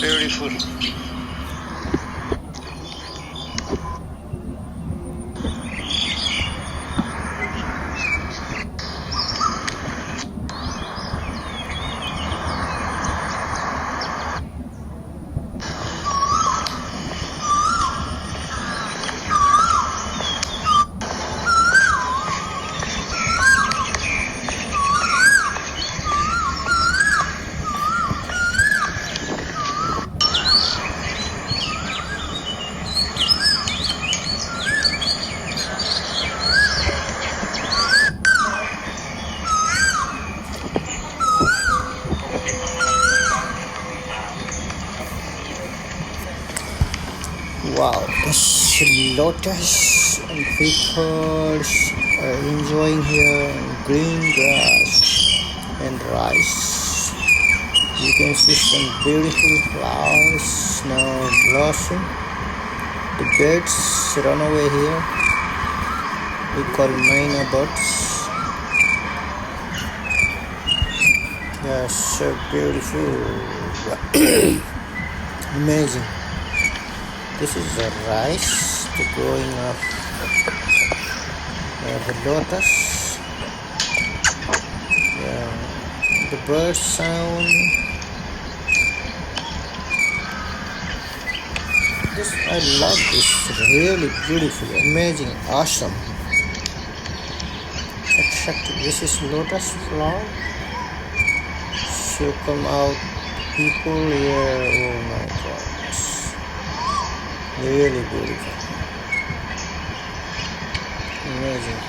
beautiful. Wow, this lotus and people are enjoying here and green grass and rice. You can see some beautiful flowers now blossom. The birds run away here. We call myna birds. They are so beautiful. Amazing. This is the rice, the growing of the lotus. The bird sound. I love this. Really beautiful, amazing, awesome. Exactly. This is lotus flower. So come out people here. Oh my God. Really beautiful, amazing.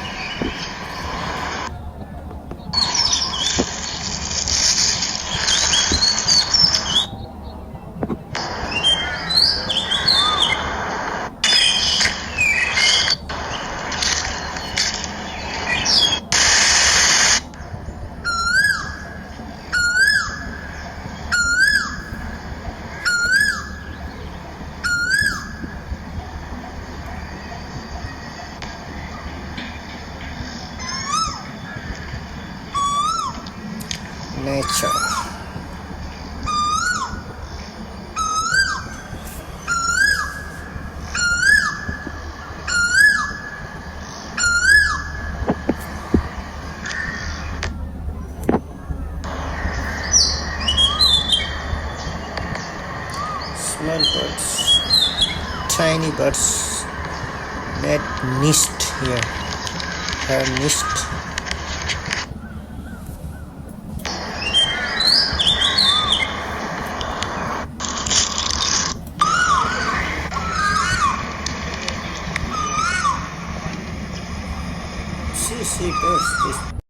Nature. Small birds, tiny birds made nest here. Her nest.